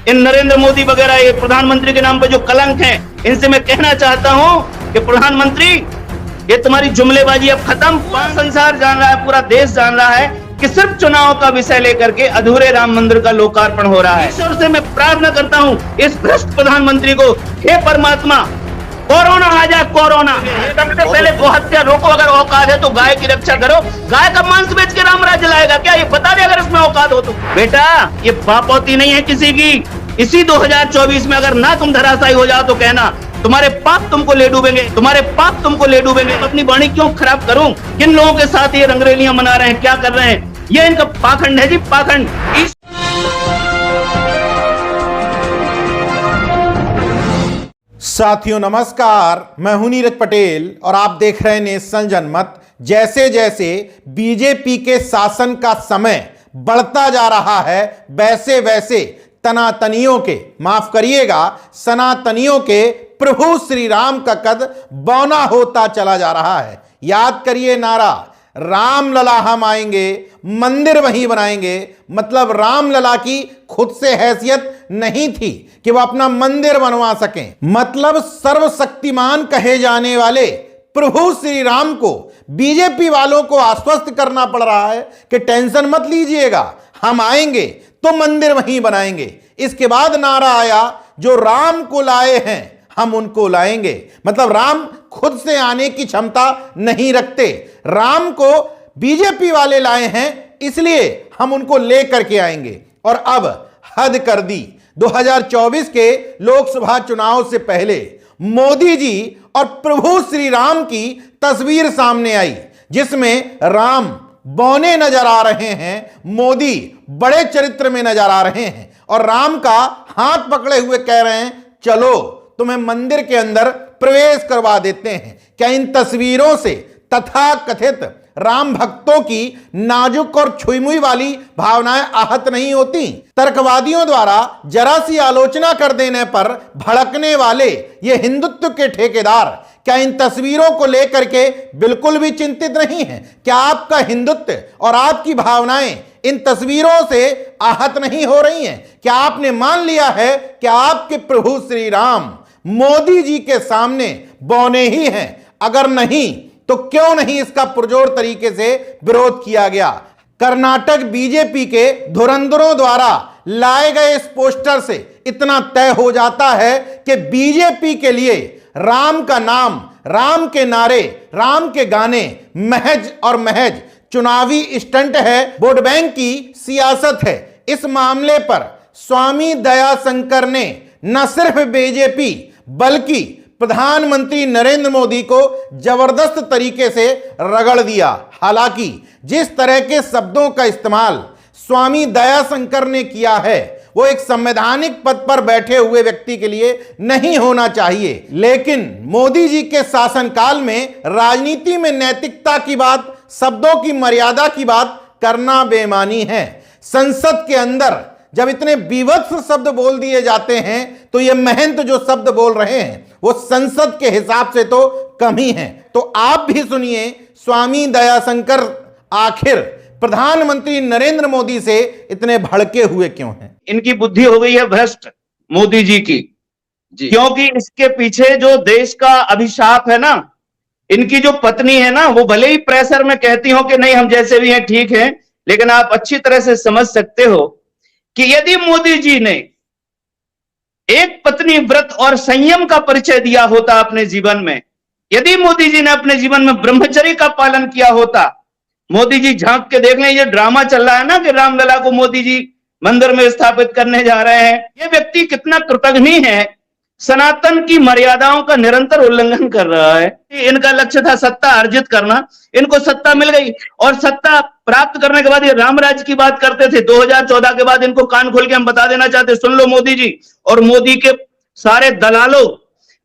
इन नरेंद्र मोदी वगैरह ये प्रधानमंत्री के नाम पर जो कलंक है, इनसे मैं कहना चाहता हूं कि प्रधानमंत्री, ये तुम्हारी जुमलेबाजी अब खत्म। पूरा संसार जान रहा है, पूरा देश जान रहा है कि सिर्फ चुनाव का विषय लेकर के अधूरे राम मंदिर का लोकार्पण हो रहा है। ईश्वर से मैं प्रार्थना करता हूं इस भ्रष्ट प्रधानमंत्री को, हे परमात्मा, कोरोना आ जाए, कोरोना सबसे पहले गोहत्या रोको। अगर औकात है तो गाय की रक्षा करो। गाय का मांस बेच के राम राज्य लाएगा क्या? ये बता दे अगर इसमें औकात हो तो। बेटा, ये बापौती नहीं है किसी की। इसी 2024 में अगर ना तुम धराशायी हो जाओ तो कहना, तुम्हारे पाप तुमको ले डूबेंगे, तुम्हारे पाप तुमको ले डूबेंगे। अपनी वाणी क्यों खराब करूं? किन लोगों के साथ ये रंगरेलियां मना रहे हैं, क्या कर रहे हैं? ये इनका पाखंड है जी, पाखंड। साथियों नमस्कार, मैं हूं नीरज पटेल और आप देख रहे हैं नेशनल जनमत। जैसे जैसे बीजेपी के शासन का समय बढ़ता जा रहा है, वैसे वैसे तनातनियों के, माफ करिएगा, सनातनियों के प्रभु श्री राम का कद बौना होता चला जा रहा है। याद करिए नारा, रामलला हम आएंगे, मंदिर वहीं बनाएंगे। मतलब रामलला की खुद से हैसियत नहीं थी कि वह अपना मंदिर बनवा सकें। मतलब सर्वशक्तिमान कहे जाने वाले प्रभु श्री राम को बीजेपी वालों को आश्वस्त करना पड़ रहा है कि टेंशन मत लीजिएगा, हम आएंगे तो मंदिर वहीं बनाएंगे। इसके बाद नारा आया, जो राम को लाए हैं हम उनको लाएंगे। मतलब राम खुद से आने की क्षमता नहीं रखते, राम को बीजेपी वाले लाए हैं इसलिए हम उनको लेकर के आएंगे। और अब हद कर दी। 2024 के लोकसभा चुनाव से पहले मोदी जी और प्रभु श्री राम की तस्वीर सामने आई, जिसमें राम बौने नजर आ रहे हैं, मोदी बड़े चरित्र में नजर आ रहे हैं और राम का हाथ पकड़े हुए कह रहे हैं, चलो तुम्हें मंदिर के अंदर प्रवेश करवा देते हैं। क्या इन तस्वीरों से तथाकथित राम भक्तों की नाजुक और छुईमुई वाली भावनाएं आहत नहीं होती? तर्कवादियों द्वारा जरा सी आलोचना कर देने पर भड़कने वाले ये हिंदुत्व के ठेकेदार क्या इन तस्वीरों को लेकर के बिल्कुल भी चिंतित नहीं है? क्या आपका हिंदुत्व और आपकी भावनाएं इन तस्वीरों से आहत नहीं हो रही हैं? क्या आपने मान लिया है कि आपके प्रभु श्री राम मोदी जी के सामने बौने ही हैं? अगर नहीं तो क्यों नहीं इसका पुरजोर तरीके से विरोध किया गया? कर्नाटक बीजेपी के धुरंधरों द्वारा लाए गए इस पोस्टर से इतना तय हो जाता है कि बीजेपी के लिए राम का नाम, राम के नारे, राम के गाने महज और महज चुनावी स्टंट है, वोट बैंक की सियासत है। इस मामले पर स्वामी दयाशंकर ने न सिर्फ बीजेपी बल्कि प्रधानमंत्री नरेंद्र मोदी को जबरदस्त तरीके से रगड़ दिया। हालांकि जिस तरह के शब्दों का इस्तेमाल स्वामी दयाशंकर ने किया है वो एक संवैधानिक पद पर बैठे हुए व्यक्ति के लिए नहीं होना चाहिए। लेकिन मोदी जी के शासनकाल में राजनीति में नैतिकता की बात, शब्दों की मर्यादा की बात करना बेईमानी है। संसद के अंदर जब इतने विवत्स शब्द बोल दिए जाते हैं तो ये महंत जो शब्द बोल रहे हैं वो संसद के हिसाब से तो कम ही हैं। तो आप भी सुनिए, स्वामी दयाशंकर आखिर प्रधानमंत्री नरेंद्र मोदी से इतने भड़के हुए क्यों हैं? इनकी बुद्धि हो गई है भ्रष्ट मोदी जी की जी। क्योंकि इसके पीछे जो देश का अभिशाप है ना, इनकी जो पत्नी है ना, वो भले ही प्रेशर में कहती हो कि नहीं हम जैसे भी हैं ठीक है, लेकिन आप अच्छी तरह से समझ सकते हो कि यदि मोदी जी ने एक पत्नी व्रत और संयम का परिचय दिया होता अपने जीवन में, यदि मोदी जी ने अपने जीवन में ब्रह्मचर्य का पालन किया होता, मोदी जी झांक के देख लें, ये ड्रामा चल रहा है ना कि रामलला को मोदी जी मंदिर में स्थापित करने जा रहे हैं, ये व्यक्ति कितना कृतघ्नी है, सनातन की मर्यादाओं का निरंतर उल्लंघन कर रहा है। इनका लक्ष्य था सत्ता अर्जित करना, इनको सत्ता मिल गई और सत्ता प्राप्त करने के बाद ये राम राज्य की बात करते थे। 2014 के बाद इनको कान खोल के हम बता देना चाहते, सुन लो मोदी जी और मोदी के सारे दलालों,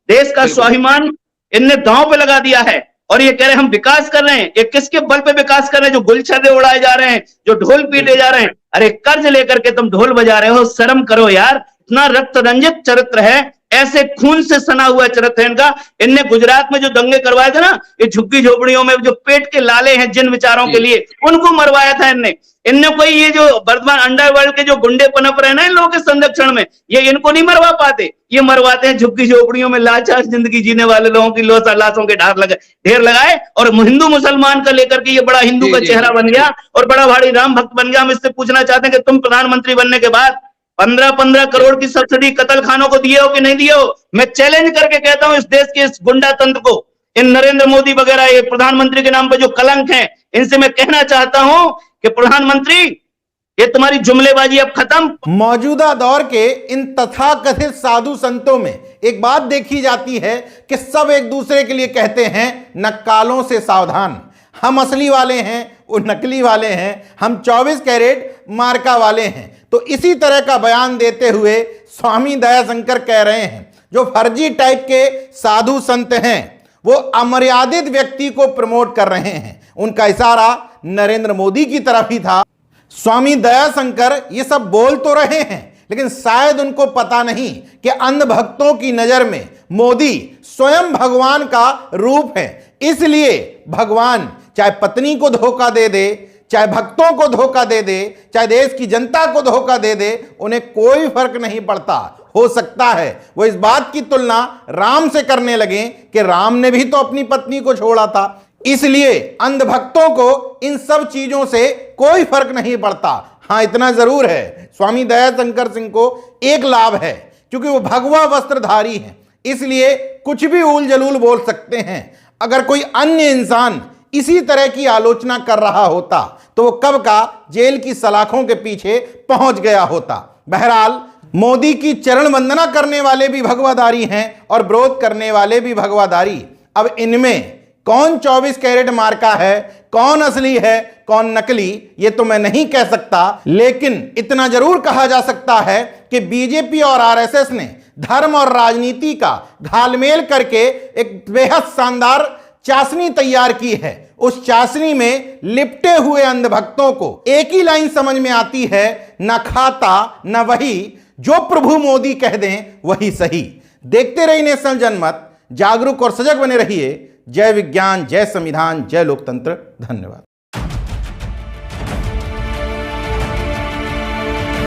देश का स्वाभिमान इनने दांव पे लगा दिया है और ये कह रहे हैं हम विकास कर रहे हैं। ये किसके बल पे विकास कर रहे हैं? जो गुलछर्रे उड़ाए जा रहे हैं, जो ढोल पीटे जा रहे हैं। अरे कर्ज लेकर के तुम ढोल बजा रहे हो, शर्म करो यार। इतना रक्त रंजित चरित्र है, ऐसे खून से सना हुआ चरित्र है इनका। इनने गुजरात में जो दंगे करवाए थे ना, ये झुग्गी झोपड़ियों में जो पेट के लाले हैं जिन विचारों के लिए, उनको मरवाया था इनने। इनने कोई ये जो वर्तमान अंडरवर्ल्ड के जो गुंडे पनप रहे ना इन लोगों के संरक्षण में, ये इनको नहीं मरवा पाते, ये मरवाते हैं झुग्गी झोपड़ियों में लाचार जिंदगी जीने वाले लोगों की लाशों के ढेर लगाए, और हिंदू मुसलमान का लेकर के ये बड़ा हिंदू का चेहरा बन गया और बड़ा भारी राम भक्त बन गया। हम इससे पूछना चाहते हैं कि तुम प्रधानमंत्री बनने के बाद 15-15 करोड़ की सब्सिडी कत्ल खानों को दिए हो कि नहीं दिए हो? मैं चैलेंज करके कहता हूं इस देश के इस गुंडा तंत्र को, इन नरेंद्र मोदी वगैरह ये प्रधानमंत्री के नाम पर जो कलंक हैं, इनसे मैं कहना चाहता हूं कि प्रधानमंत्री ये तुम्हारी जुमलेबाजी अब खत्म। मौजूदा दौर के इन तथाकथित साधु संतों में एक बात देखी जाती है कि सब एक दूसरे के लिए कहते हैं नक्कालों से सावधान, हम असली वाले हैं, वो नकली वाले हैं, हम 24 कैरेट मार्का वाले हैं। तो इसी तरह का बयान देते हुए स्वामी दयाशंकर कह रहे हैं जो फर्जी टाइप के साधु संत हैं वो अमर्यादित व्यक्ति को प्रमोट कर रहे हैं। उनका इशारा नरेंद्र मोदी की तरफ ही था। स्वामी दयाशंकर ये सब बोल तो रहे हैं, लेकिन शायद उनको पता नहीं कि अंध भक्तों की नजर में मोदी स्वयं भगवान का रूप है। इसलिए भगवान चाहे पत्नी को धोखा दे दे, चाहे भक्तों को धोखा दे दे, चाहे देश की जनता को धोखा दे दे, उन्हें कोई फर्क नहीं पड़ता। हो सकता है वो इस बात की तुलना राम से करने लगे कि राम ने भी तो अपनी पत्नी को छोड़ा था। इसलिए अंधभक्तों को इन सब चीजों से कोई फर्क नहीं पड़ता। हाँ, इतना जरूर है, स्वामी दयाशंकर सिंह को एक लाभ है, क्योंकि वो भगवा वस्त्रधारी हैं, इसलिए कुछ भी उल जलूल बोल सकते हैं। अगर कोई अन्य इंसान इसी तरह की आलोचना कर रहा होता तो वो कब का जेल की सलाखों के पीछे पहुंच गया होता। बहरहाल मोदी की चरण वंदना करने वाले भी भगवाधारी हैं और विरोध करने वाले भी भगवाधारी। अब इनमें कौन 24 कैरेट मार्का है, कौन असली है, कौन नकली, ये तो मैं नहीं कह सकता, लेकिन इतना जरूर कहा जा सकता है कि बीजेपी और आरएसएस ने धर्म और राजनीति का घालमेल करके एक बेहद शानदार चाशनी तैयार की है। उस चाशनी में लिपटे हुए अंधभक्तों को एक ही लाइन समझ में आती है, न खाता न वही, जो प्रभु मोदी कह दें वही सही। देखते रहिए नेशनल जनमत, जागरूक और सजग बने रहिए। जय विज्ञान, जय संविधान, जय लोकतंत्र। धन्यवाद।